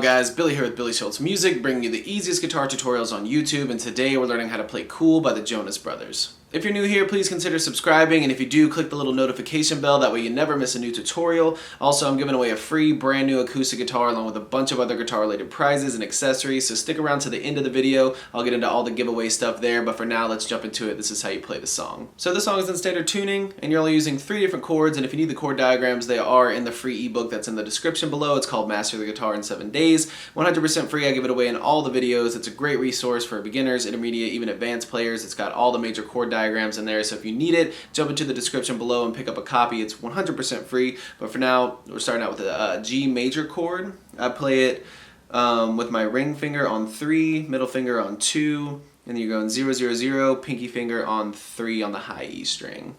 guys, Billy here with Billy Schultz Music, bringing you the easiest guitar tutorials on YouTube, and today we're learning how to play Cool by the Jonas Brothers. If you're new here, please consider subscribing, and if you do, click the little notification bell, that way you never miss a new tutorial. Also, I'm giving away a free brand new acoustic guitar along with a bunch of other guitar related prizes and accessories, so stick around to the end of the video. I'll get into all the giveaway stuff there, but for now, let's jump into it. This is how you play the song. So this song is in standard tuning, and you're only using 3 different chords, and if you need the chord diagrams, they are in the free ebook that's in the description below. It's called Master the Guitar in 7 Days. 100% free. I give it away in all the videos. It's a great resource for beginners, intermediate, even advanced players. It's got all the major chord diagrams in there, so if you need it, jump into the description below and pick up a copy. It's 100% free, but for now, we're starting out with a G major chord. I play it with my ring finger on 3, middle finger on 2, and then you're going 0, 0, 0, pinky finger on 3 on the high E string.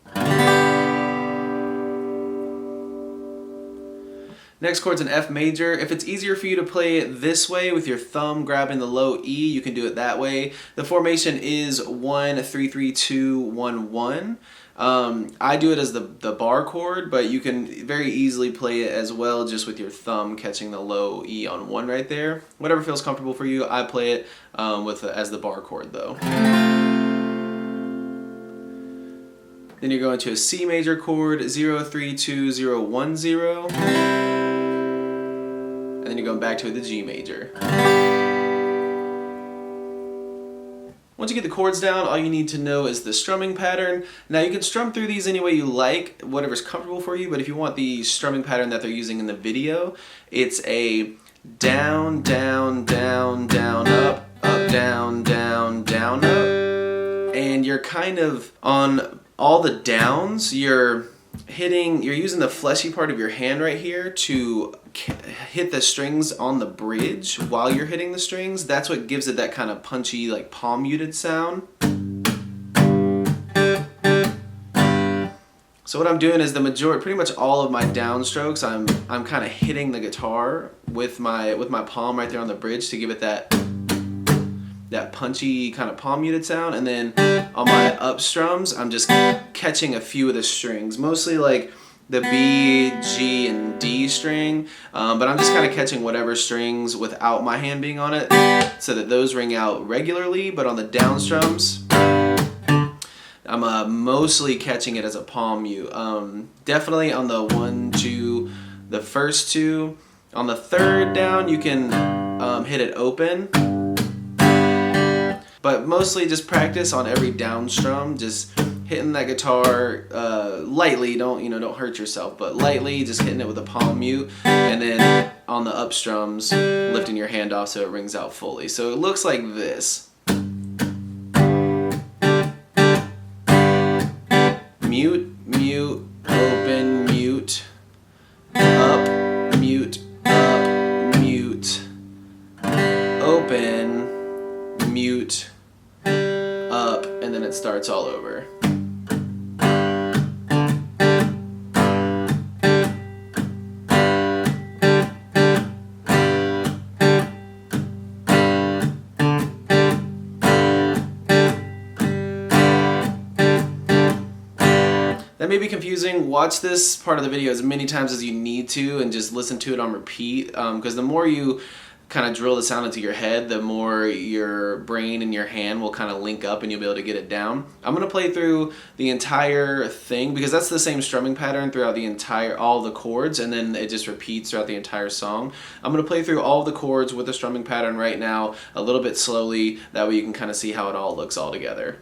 Next chord's an F major. If it's easier for you to play it this way with your thumb grabbing the low E, you can do it that way. The formation is 1, 3, 3, 2, 1, 1. I do it as the bar chord, but you can very easily play it as well just with your thumb catching the low E on 1 right there. Whatever feels comfortable for you. I play it as the bar chord though. Then you're going to a C major chord, 0, 3, 2, 0, 1, 0. And then you're going back to the G major. Once you get the chords down, all you need to know is the strumming pattern. Now you can strum through these any way you like, whatever's comfortable for you, but if you want the strumming pattern that they're using in the video, it's a down, down, down, down, up, up, down, down, down, up. And you're kind of on all the downs, you're using the fleshy part of your hand right here to hit the strings on the bridge while you're hitting the strings. That's what gives it that kind of punchy, like palm muted sound. So what I'm doing is pretty much all of my downstrokes, I'm kind of hitting the guitar with my palm right there on the bridge to give it that punchy kind of palm muted sound, and then on my up strums I'm just catching a few of the strings, mostly like the B, G, and D string, but I'm just kind of catching whatever strings without my hand being on it so that those ring out regularly, but on the down strums I'm mostly catching it as a palm mute. Definitely on the 1, 2, the first 2. On the third down you can hit it open. But mostly just practice on every down strum, just hitting that guitar lightly. Don't hurt yourself, but lightly, just hitting it with a palm mute, and then on the up strums, lifting your hand off so it rings out fully. So it looks like this: mute, mute, open, mute, up, mute, open, mute, up, and then it starts all over. That may be confusing. Watch this part of the video as many times as you need to and just listen to it on repeat, because the more you kind of drill the sound into your head, the more your brain and your hand will kind of link up and you'll be able to get it down. I'm going to play through the entire thing because that's the same strumming pattern throughout all the chords, and then it just repeats throughout the entire song. I'm going to play through all the chords with the strumming pattern right now a little bit slowly, that way you can kind of see how it all looks all together.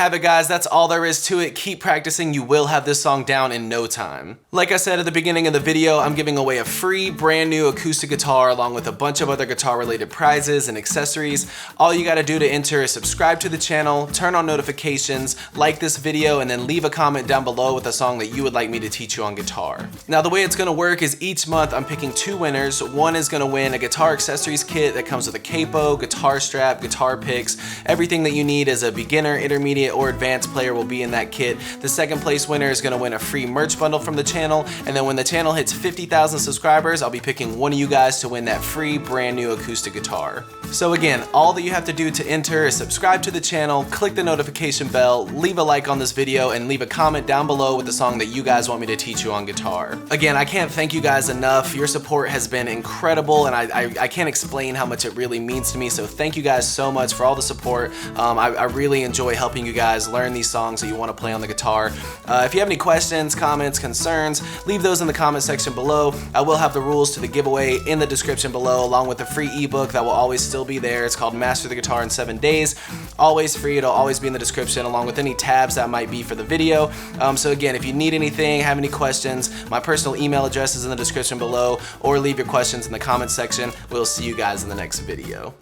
have it, guys. That's all there is to it. Keep practicing. You will have this song down in no time. Like I said at the beginning of the video, I'm giving away a free brand new acoustic guitar along with a bunch of other guitar related prizes and accessories. All you gotta do to enter is subscribe to the channel, turn on notifications, like this video, and then leave a comment down below with a song that you would like me to teach you on guitar. Now the way it's gonna work is each month I'm picking 2 winners. One is gonna win a guitar accessories kit that comes with a capo, guitar strap, guitar picks. Everything that you need as a beginner, intermediate, or advanced player will be in that kit. The second place winner is gonna win a free merch bundle from the channel, and then when the channel hits 50,000 subscribers, I'll be picking one of you guys to win that free brand new acoustic guitar. So again, all that you have to do to enter is subscribe to the channel, click the notification bell, leave a like on this video, and leave a comment down below with the song that you guys want me to teach you on guitar. Again, I can't thank you guys enough. Your support has been incredible, and I can't explain how much it really means to me, so thank you guys so much for all the support. I really enjoy helping you guys learn these songs that you want to play on the guitar. If you have any questions, comments, concerns, leave those in the comment section below. I will have the rules to the giveaway in the description below, along with the free ebook that will always still be there. It's called Master the Guitar in 7 Days. Always free, it'll always be in the description, along with any tabs that might be for the video. So again, if you need anything, have any questions, my personal email address is in the description below, or leave your questions in the comment section. We'll see you guys in the next video.